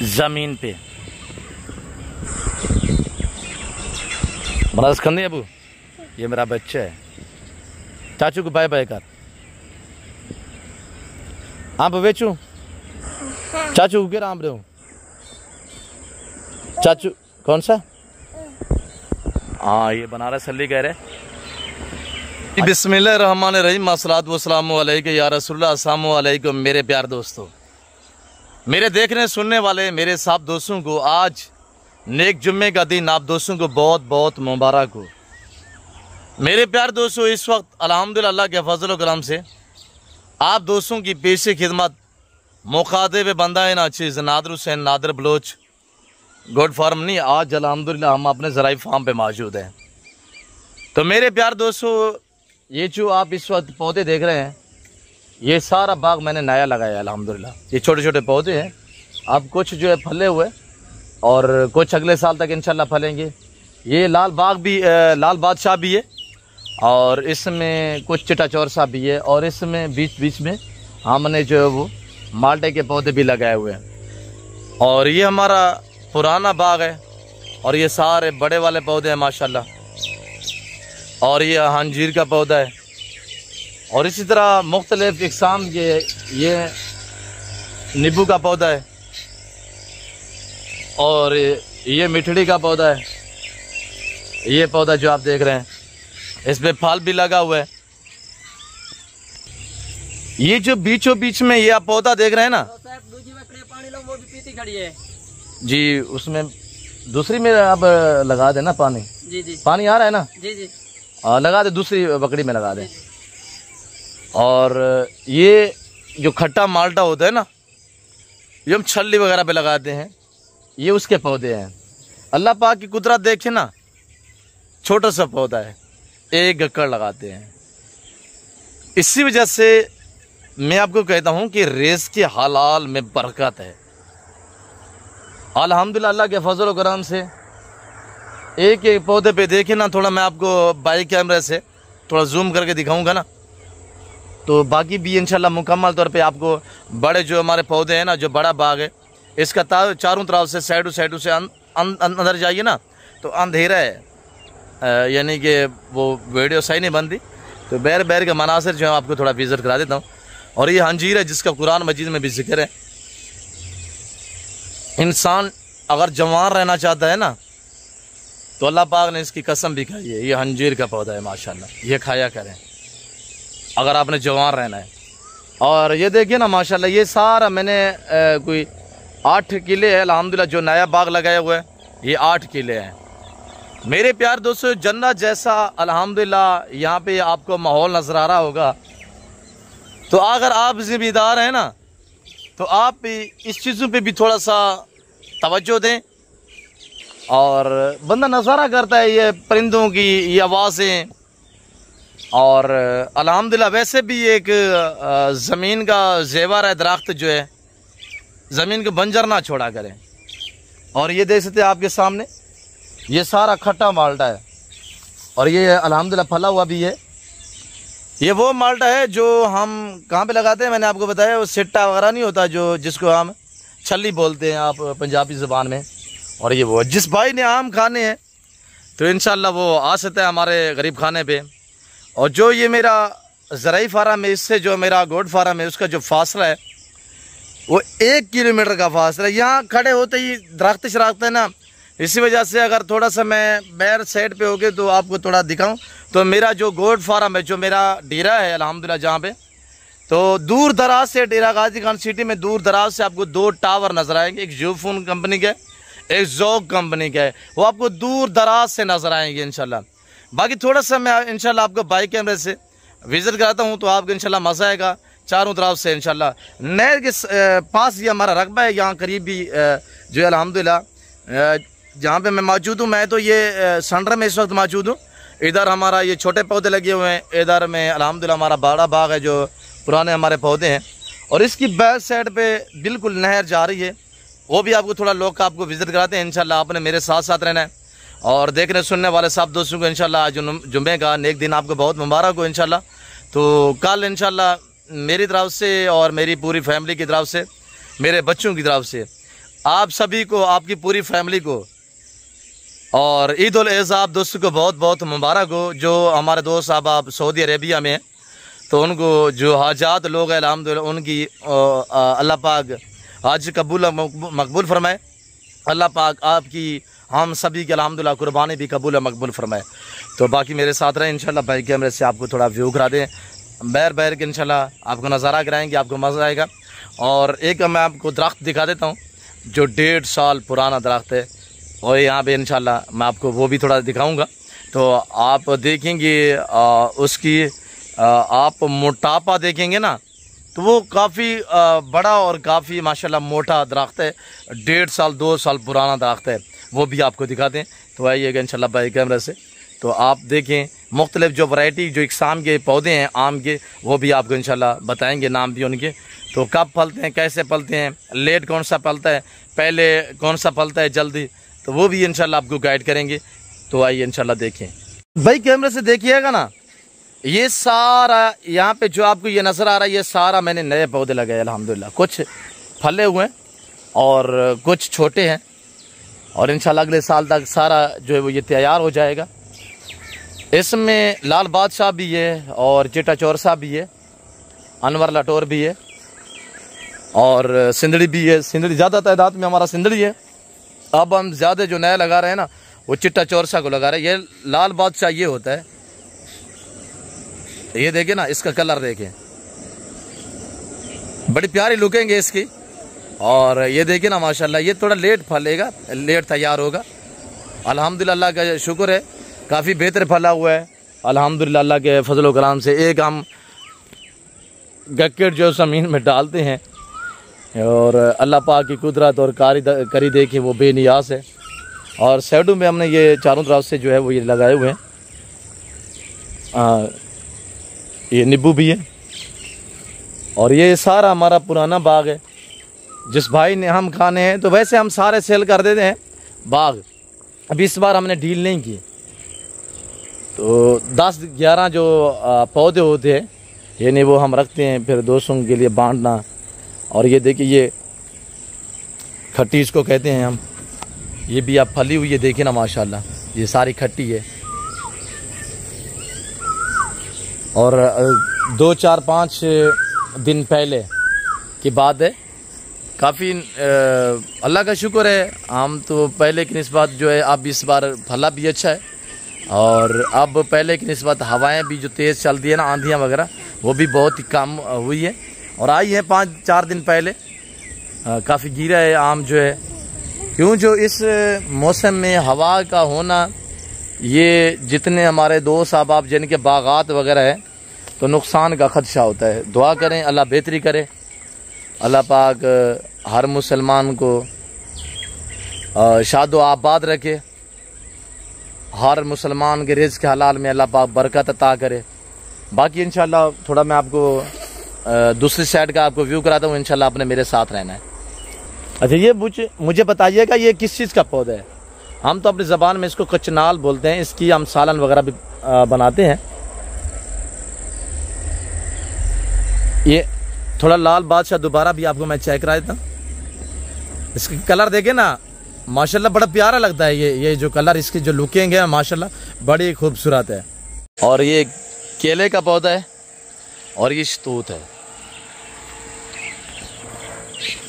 ज़मीन पे। बनारस खंदी अबू, ये मेरा बच्चा है। चाचू को बाय बाय कर। आप बेचू चाचू के राम रहे चाचू कौन सा? हाँ, ये बनारस हल्ली कह रहे। बिस्मिल्लाहिर्रहमानिर्रहीम, अस्सलातु वस्सलामु अलैका या रसूलल्लाह, अस्सलामु अलैकुम। मेरे प्यार दोस्तों, मेरे देखने सुनने वाले मेरे सब दोस्तों को आज नेक जुम्मे का दिन आप दोस्तों को बहुत बहुत मुबारक हो। मेरे प्यार दोस्तों, इस वक्त अल्हम्दुलिल्लाह के फजल व करम से आप दोस्तों की पेशे खिदमत मुखातिब बंदा है ना चीज़ नादर हुसैन नादर बलोच गोड फार्म नहीं, आज अल्हम्दुलिल्लाह हम अपने ज़राई फार्म पे मौजूद हैं। तो मेरे प्यार दोस्तों, ये जो आप इस वक्त पौधे देख रहे हैं, ये सारा बाग मैंने नया लगाया है अल्हम्दुलिल्लाह। ये छोटे छोटे पौधे हैं, अब कुछ जो है फले हुए और कुछ अगले साल तक इंशाल्लाह फलेंगे। ये लाल बादशाह भी है और इसमें कुछ चिटा चौर सा भी है और इसमें बीच बीच में हमने जो है वो माल्टे के पौधे भी लगाए हुए हैं। और ये हमारा पुराना बाग है और ये सारे बड़े वाले पौधे हैं माशाल्लाह। और ये अंजीर का पौधा है और इसी तरह मुख्तलिफ इक़साम के ये नींबू का पौधा है और ये मिठड़ी का पौधा है। ये पौधा जो आप देख रहे हैं, इस पे फल भी लगा हुआ है। ये जो बीचों बीच में ये आप पौधा देख रहे हैं ना, वो भी पीती खड़ी है जी, उसमें दूसरी में अब लगा देना पानी। जी जी, पानी आ रहा है ना? जी जी, लगा दे, दूसरी बकड़ी में लगा दे। और ये जो खट्टा माल्टा होता है ना, ये हम छल्ली वगैरह पे लगाते हैं, ये उसके पौधे हैं। अल्लाह पाक की कुदरत देखे ना, छोटा सा पौधा है, एक गक्कड़ लगाते हैं। इसी वजह से मैं आपको कहता हूँ कि रेस के हलाल में बरकत है अल्हम्दुलिल्लाह। अल्लाह के फजल व करम से एक एक पौधे पे देखे ना, थोड़ा मैं आपको बाई कैमरे से थोड़ा जूम करके दिखाऊंगा ना, तो बाकी भी इंशाल्लाह मुकम्मल तौर पे आपको बड़े जो हमारे पौधे हैं ना, जो बड़ा बाग है, इसका चारों तरफ से साइडों से अंदर जाइए ना तो अंधेरा है, यानी कि वो वीडियो सही नहीं बनती। तो बैर के मनासिर जो है आपको थोड़ा विजिट करा देता हूँ। और ये अंजीर है जिसका कुरान मजीद में भी जिक्र है। इंसान अगर जवान रहना चाहता है ना, तो अल्लाह पाक ने इसकी कसम भी खाई है। ये अंजीर का पौधा है माशाल्लाह, ये खाया करें अगर आपने जवान रहना है। और ये देखिए ना माशाल्लाह, ये सारा मैंने कोई 8 किले है अल्हम्दुलिल्लाह, जो नया बाग लगाया हुआ है ये 8 किले हैं। मेरे प्यार दोस्तों, जन्नत जैसा अल्हम्दुलिल्लाह यहाँ पे आपको माहौल नजर आ रहा होगा। तो अगर आप जिम्मेदार हैं ना, तो आप इस चीज़ों पे भी थोड़ा सा तवज्जो दें। और बंदा नज़ारा करता है ये परिंदों की ये आवाज़ें। और अल्हम्दुलिल्लाह वैसे भी एक ज़मीन का ज़ेवर है, दरख्त जो है ज़मीन को बंजर ना छोड़ा करें। और ये देख सकते हैं आपके सामने, ये सारा खट्टा माल्टा है और ये अल्हम्दुलिल्लाह फला हुआ भी है। ये वो माल्टा है जो हम कहाँ पे लगाते हैं, मैंने आपको बताया, वो सिट्टा वगैरह नहीं होता जो जिसको हम छल्ली बोलते हैं आप पंजाबी ज़ुबान में। और ये वो जिस भाई ने आम खाने हैं तो इंशाल्लाह वो आ सकता है हमारे गरीब खाने पे। और जो ये मेरा ज़राई फार्म है, इससे जो मेरा गोड फार्म है, उसका जो फासला है वो 1 किलोमीटर का फासला है। यहाँ खड़े होते ही दरख्त शराखते हैं ना, इसी वजह से अगर थोड़ा सा मैं बैर साइड पे हो गए तो आपको थोड़ा दिखाऊं, तो मेरा जो गोड फार्म है, जो मेरा डेरा है अल्हम्दुलिल्लाह जहाँ पे, तो दूर दराज से डेरा गाजी खान सिटी में दूर दराज से आपको 2 टावर नज़र आएंगे। एक ज़ोफोन कंपनी का, एक ज़ोक कंपनी का है, वो आपको दूर दराज से नज़र आएंगे इंशाल्लाह। बाकी थोड़ा सा मैं इंशाल्लाह आपको बाई कैमरे से विज़िट कराता हूँ तो आपको इंशाल्लाह मज़ा आएगा। चारों तरफ से इंशाल्लाह नहर के पास ये हमारा रकबा है, यहाँ करीब भी जो है अल्हम्दुलिल्लाह जहाँ पे मैं मौजूद हूँ, मैं तो ये संडर में इस वक्त मौजूद हूँ। इधर हमारा ये छोटे पौधे लगे हुए हैं, इधर में अल्हम्दुलिल्लाह हमारा बड़ा बाग है जो पुराने हमारे पौधे हैं। और इसकी बैक साइड पे बिल्कुल नहर जा रही है, वो भी आपको थोड़ा लोग का आपको विज़िट कराते हैं। इंशाल्लाह आपने मेरे साथ साथ रहना है और देखने सुनने वाले सब दोस्तों को इंशाल्लाह जुम्मे का नेक दिन आपको बहुत मुबारक हो इंशाल्लाह। तो कल इंशाल्लाह मेरी तरफ से और मेरी पूरी फैमिली की तरफ से, मेरे बच्चों की तरफ से आप सभी को, आपकी पूरी फैमिली को और ईद उल अज़हा दोस्तों को बहुत बहुत मुबारक हो। जो हमारे दोस्त साहब आप सऊदी अरेबिया में हैं, तो उनको जो हाजात लोग हैं अल्हम्दुलिल्लाह उनकी अल्लाह पाक हज कबूल मकबूल फरमाए। अल्लाह पाक आपकी हम सभी की अल्हम्दुलिल्लाह कुर्बानी भी कबूल मकबूल फरमाए। तो बाकी मेरे साथ रहें इंशाल्लाह, बैक कैमरे से आपको थोड़ा व्यू करा दें, बैर के इंशाल्लाह आपको नज़ारा कराएंगे, आपको मज़ा आएगा। और एक मैं आपको दरख्त दिखा देता हूँ जो 1.5 साल पुराना दरख्त है, और यहाँ पे इंशाल्लाह मैं आपको वो भी थोड़ा दिखाऊंगा। तो आप देखेंगे उसकी आप मोटापा देखेंगे ना, तो वो काफ़ी बड़ा और काफ़ी माशाल्लाह मोटा दरख्त है। 1.5 साल 2 साल पुराना दरख्त है, वो भी आपको दिखा दें। तो आइएगा इंशाल्लाह बाई कैमरे से, तो आप देखें मुख्तलिफ जो वैरायटी जो इकसाम के पौधे हैं आम के, वो भी आपको इंशाल्लाह बताएंगे नाम भी उनके। तो कब फलते हैं, कैसे फलते हैं, लेट कौन सा फलता है, पहले कौन सा फलता है जल्दी, तो वो भी इंशाल्लाह आपको गाइड करेंगे। तो आइए इंशाल्लाह देखें, भाई कैमरे से देखिएगा ना। ये सारा यहाँ पे जो आपको ये नज़र आ रहा है, ये सारा मैंने नए पौधे लगाए अल्हम्दुलिल्लाह। कुछ फले हुए हैं और कुछ छोटे हैं, और इंशाल्लाह अगले साल तक सारा जो है वो ये तैयार हो जाएगा। इसमें लाल बादशाह भी है और चिट्टा चौरसा भी है, अनवर लटोर भी है और सिंदड़ी भी है। सिंदड़ी ज़्यादा तादाद में हमारा सिंदड़ी है। अब हम ज़्यादा जो नया लगा रहे हैं ना, वो चिट्टा चौरसा को लगा रहे हैं। ये लाल बादशाह ये होता है, ये देखें ना, इसका कलर देखें, बड़ी प्यारी लुकेंगे इसकी। और ये देखें ना माशाल्लाह, ये थोड़ा लेट फलेगा, लेट तैयार होगा। अल्हम्दुलिल्लाह अल्लाह का शुक्र है, काफ़ी बेहतर फला हुआ है अल्हम्दुलिल्लाह अल्लाह के फजल व करम से। एक हम गक्केट जो ज़मीन में डालते हैं, और अल्लाह पाक की कुदरत और करी देखी वो बेनियाज है। और साइडों में हमने ये चारों तरफ से जो है वो ये लगाए हुए हैं। ये नींबू भी है, और ये सारा हमारा पुराना बाग है। जिस भाई ने हम खाने हैं, तो वैसे हम सारे सेल कर देते हैं बाग। अभी इस बार हमने डील नहीं की, तो 10-11 जो पौधे होते हैं ये नहीं, वो हम रखते हैं फिर दोस्तों के लिए बांटना। और ये देखिए, ये खट्टी इसको कहते हैं हम, ये भी आप फली हुई है, देखिए ना माशाल्लाह, ये सारी खट्टी है। और 2-4-5 दिन पहले की बात है, काफ़ी अल्लाह का शुक्र है, हम तो पहले की निस्बत जो है अब इस बार फला भी अच्छा है। और अब पहले की निस्बत हवाएं भी जो तेज़ चलती है ना, आंधियाँ वगैरह, वो भी बहुत ही कम हुई है। और आई है 5-4 दिन पहले, काफ़ी गिरा है आम जो है। क्यों, जो इस मौसम में हवा का होना, ये जितने हमारे दोस्त अहबाब जिनके बागात वगैरह है, तो नुकसान का खदशा होता है। दुआ करें अल्लाह बेहतरी करे, अल्लाह पाक हर मुसलमान को शादो आबाद रखे, हर मुसलमान के रिज़्क़ के हलाल में अल्लाह पाक बरकत अता करे। बाकी इंशाल्लाह थोड़ा मैं आपको दूसरी साइड का आपको व्यू कराता हूँ, इंशाल्लाह आपने मेरे साथ रहना है। अच्छा, ये मुझे बताइएगा ये किस चीज़ का पौधा है? हम तो अपनी ज़बान में इसको कचनाल बोलते हैं, इसकी हम सालन वगैरह भी बनाते हैं। ये थोड़ा लाल बादशाह दोबारा भी आपको मैं चेक करा देता हूँ। इसकी कलर देखे ना माशाल्लाह, बड़ा प्यारा लगता है। ये जो कलर, इसकी जो लुकिंग है माशाल्लाह बड़ी खूबसूरत है। और ये केले का पौधा है, और ये शतूत है।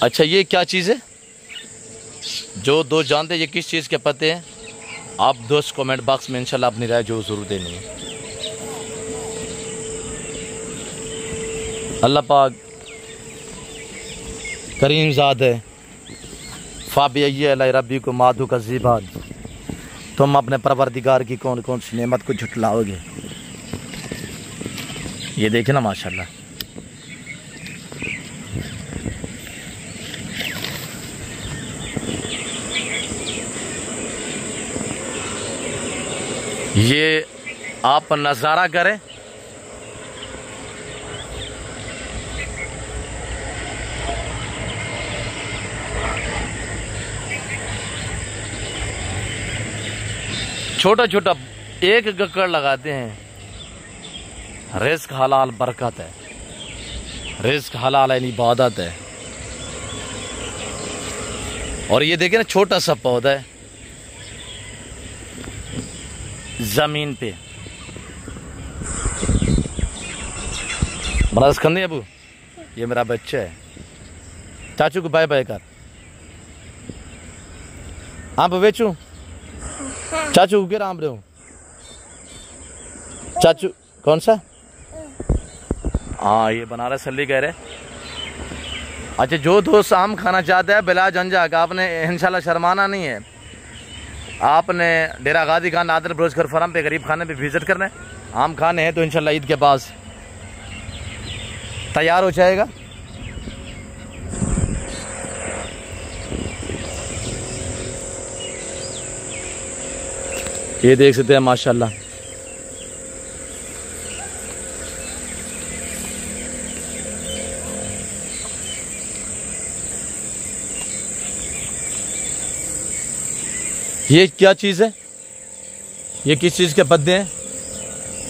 अच्छा, ये क्या चीज़ है? जो दोस्त जानते हैं ये किस चीज़ के पत्ते हैं, आप दोस्त कमेंट बॉक्स में इंशाल्लाह अपनी राय जो ज़रूर देनी है। अल्लाह पाक करीम ज़ात है। फ़ाबिय्य अला रब्बी को माधु का ज़िबाद, तुम अपने परवरदिगार की कौन कौन सी नेमत को झुटलाओगे। ये देखे ना माशाल्लाह, ये आप नज़ारा करें। छोटा छोटा एक गक्कड़ लगाते हैं। रिज़्क़ हलाल बरकत है, रिज़्क़ हलाल यानी इबादत है। और ये देखिए ना, छोटा सा पौधा है जमीन पे। बड़ा खंदे अबू, ये मेरा बच्चा है। चाचू को बाय बाय कर। आप बेचू चाचू के राम रहे। चाचू कौन सा? हाँ, ये बनारस सल्ली कह रहे। अच्छा, जो दोस्त आम खाना चाहता है बिला झंझट, आपने इंशाल्लाह शर्माना नहीं है। आपने डेरा गाजी खान नादर ब्रोजकर फरम पे गरीब खाने पे विजिट करना है। आम खाने हैं तो इंशाल्लाह ईद के पास तैयार हो जाएगा। ये देख सकते हैं माशाल्लाह। ये क्या चीज़ है? ये किस चीज़ के पत्ते हैं?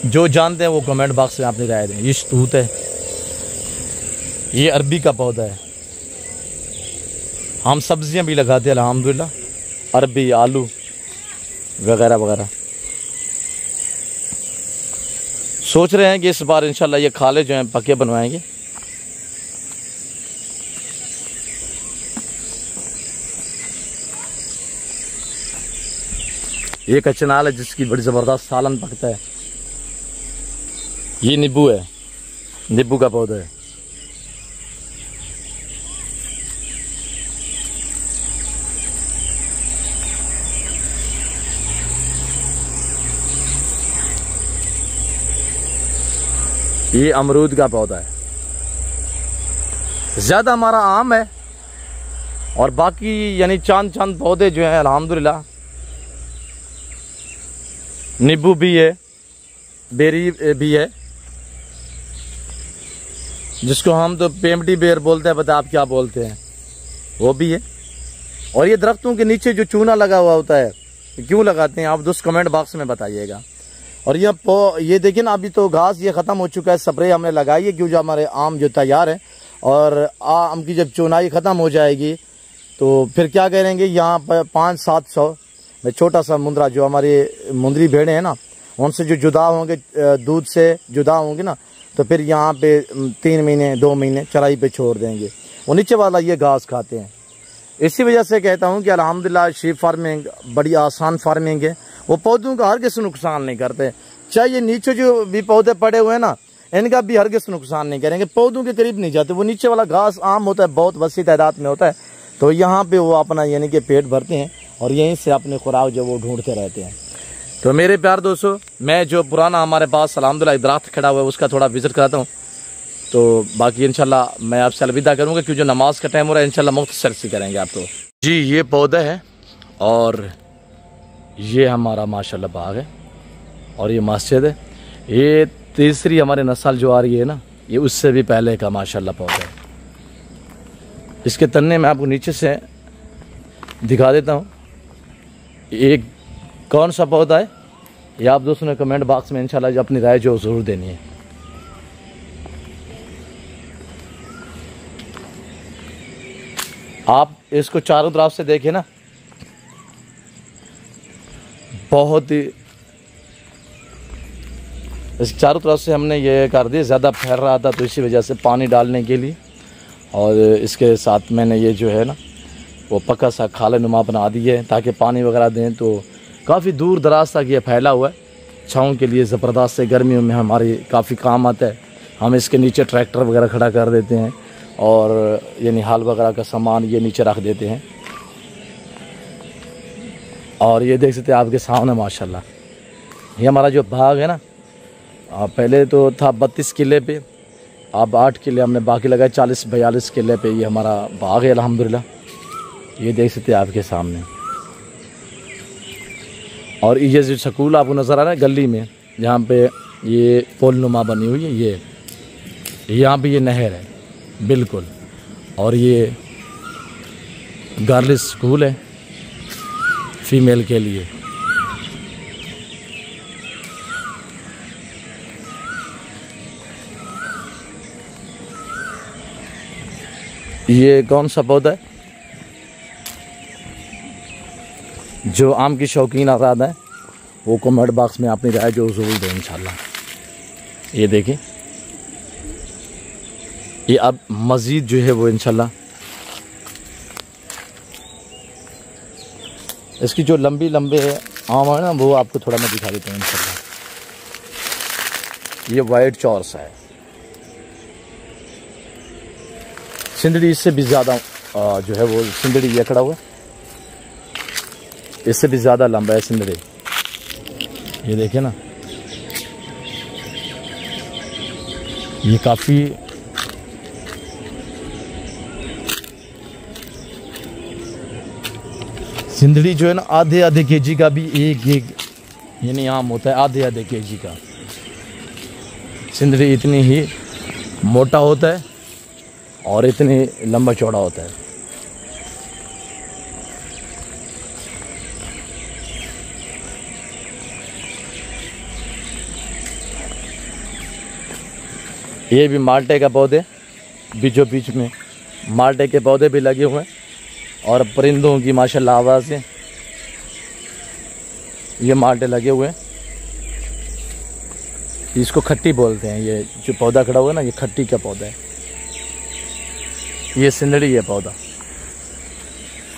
जो जानते हैं वो कमेंट बॉक्स में अपनी राय दें। ये शतूत है, ये अरबी का पौधा है। हम सब्जियां भी लगाते हैं अल्हम्दुलिल्लाह, अरबी, आलू वगैरह वगैरह। सोच रहे हैं कि इस बार इंशाल्लाह ये खाले जो हैं पक्के बनवाएंगे। ये कचनाल है जिसकी बड़ी ज़बरदस्त सालन पकता है। ये नींबू है, नींबू का पौधा है। ये अमरूद का पौधा है। ज़्यादा हमारा आम है और बाकी यानी चांद पौधे जो हैं अल्हम्दुलिल्लाह। नींबू भी है, बेरी भी है, जिसको हम तो पेमटी बेर बोलते हैं, बता आप क्या बोलते हैं, वो भी है। और ये दरख्तों के नीचे जो चूना लगा हुआ होता है, क्यों लगाते हैं आप दोस्त कमेंट बॉक्स में बताइएगा। और ये देखिए ना, अभी तो घास ये ख़त्म हो चुका है, स्प्रे हमने लगाई है क्यों, जो हमारे आम जो तैयार है। और आम की जब चुनाई ख़त्म हो जाएगी तो फिर क्या करेंगे, यहाँ पर 500-700 में छोटा सा मुंदरा, जो हमारी मुंदरी भेड़े हैं ना, उनसे जो जुदा होंगे, दूध से जुदा होंगे ना, तो फिर यहाँ पे 3 महीने 2 महीने चराई पे छोड़ देंगे। वो नीचे वाला ये घास खाते हैं। इसी वजह से कहता हूँ कि अल्हम्दुलिल्लाह शीप फार्मिंग बड़ी आसान फार्मिंग है। वो पौधों का हर किसी नुकसान नहीं करते। चाहे ये नीचे जो भी पौधे पड़े हुए हैं ना, इनका भी हर किसी नुकसान नहीं करेंगे, पौधों के करीब नहीं जाते। वो नीचे वाला घास आम होता है, बहुत वसी तादाद में होता है, तो यहाँ पे वो अपना यानी कि पेट भरते हैं और यहीं से अपने खुराक जो वो ढूंढते रहते हैं। तो मेरे प्यार दोस्तों, मैं जो पुराना हमारे पास अल्हम्दुलिल्लाह दरख्त खड़ा हुआ है उसका थोड़ा विजिट कराता हूँ। तो बाकी इंशाल्लाह मैं आपसे अलविदा करूँगा क्योंकि जो नमाज का टाइम हो रहा है, इंशाल्लाह मुख्तसर से करेंगे आपको। जी, ये पौधा है और ये हमारा माशाल्लाह बाग है और ये मस्जिद है। ये तीसरी हमारी नस्ल जो आ रही है ना, ये उससे भी पहले का माशाल्लाह पौधा है। इसके तन्ने मैं आपको नीचे से दिखा देता हूँ। ये कौन सा पौधा है ये आप दोस्तों ने कमेंट बॉक्स में इंशाल्लाह अपनी राय जो ज़रूर देनी है। आप इसको चारों तरफ से देखें ना, बहुत ही इस चारों तरफ से हमने ये कर दिया, ज़्यादा फैल रहा था तो इसी वजह से पानी डालने के लिए। और इसके साथ मैंने ये जो है ना वो पक्का सा खाले नुमा बना दी है ताकि पानी वगैरह दें। तो काफ़ी दूर दराज तक ये फैला हुआ है, छाँव के लिए ज़बरदस्त से, गर्मियों में हमारी काफ़ी काम आता है। हम इसके नीचे ट्रैक्टर वगैरह खड़ा कर देते हैं और यानी हाल वगैरह का सामान ये नीचे रख देते हैं। और ये देख सकते हैं आपके सामने माशाल्लाह, ये हमारा जो बाग है ना, पहले तो था 32 किले पे, अब 8 किले हमने बाकी लगाए, 40-42 किले पे ये हमारा बाग है अल्हम्दुलिल्लाह। ये देख सकते हैं आपके सामने। और ये जो स्कूल आपको नज़र आ रहा है गली में, जहाँ पे ये पुल नुमा बनी हुई है, ये यहाँ पे ये नहर है बिल्कुल। और ये गर्ल्स स्कूल है फीमेल के लिए। ये कौन सा पौधा है? जो आम की शौकीन आज़ाद हैं वो कमेंट बॉक्स में अपनी राय जो ज़रूर दें इंशाल्लाह। ये देखिए, ये अब मज़ीद जो है वो इंशाल्लाह इसकी जो लंबे आम है ना वो आपको थोड़ा मैं दिखा देता हूँ इंशाल्लाह। ये वाइट चौरस है, सिंदड़ी इससे भी ज़्यादा जो है वो सिंदड़ी ये खड़ा हुआ है, इससे भी ज़्यादा लंबा है सिंदड़ी। ये देखिए ना, ये काफ़ी सिंदड़ी जो है ना आधे केजी का भी एक यानी आम होता है, आधे केजी का। सिंदड़ी इतनी ही मोटा होता है और इतनी लंबा चौड़ा होता है। ये भी माल्टे का पौधे, बीचों बीच में माल्टे के पौधे भी लगे हुए हैं और परिंदों की माशाल्लाह आवाज़ से ये माल्टे लगे हुए हैं। इसको खट्टी बोलते हैं, ये जो पौधा खड़ा हुआ है ना ये खट्टी का पौधा है। ये सिंदड़ी है पौधा,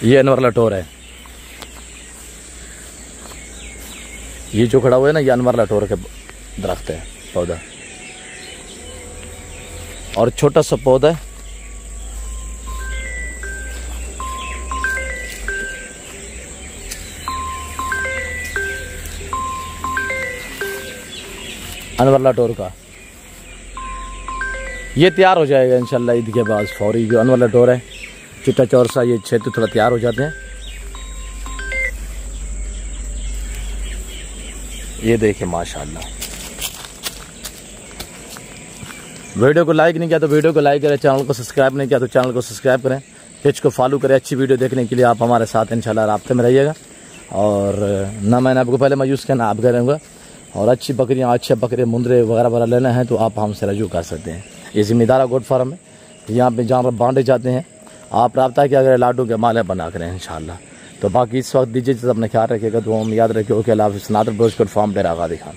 ये अनवर लटोर है। ये जो खड़ा हुआ है ना ये अनवर लटोर के दरख्त है पौधा, और छोटा सा पौधा है। अनवर लटोर का ये तैयार हो जाएगा इंशाल्लाह ईद के बाद फौरी। जो अनवर लटोर है चिट्टा चौरसा, ये छः तो थोड़ा तैयार हो जाते हैं। ये देखिए माशाल्लाह। वीडियो को लाइक नहीं किया तो वीडियो को लाइक करें, चैनल को सब्सक्राइब नहीं किया तो चैनल को सब्सक्राइब करें, पेज को फॉलो करें। अच्छी वीडियो देखने के लिए आप हमारे साथ इंशाल्लाह राब्ते में रहिएगा। और ना मैंने आपको पहले मायूस किया ना आप करेंगे। और अच्छी बकरियाँ, अच्छे बकरे, मुंदरे वगैरह लेना है तो आप हमसे रजू कर सकते हैं। ये ज़िम्मेदारा गोट फार्म है, यहाँ पे जानवर बांटे जाते हैं। आप रब्ता किया अगर लाडू के माले बना करें इंशाल्लाह। तो बाकी इस वक्त दीजिए, अपना ख्याल रखिएगा। तो हम याद रखिए। ओके, अल्लाह हाफ़िज़। नादर ब्रोच गोट फार्म पे आगा दिखा।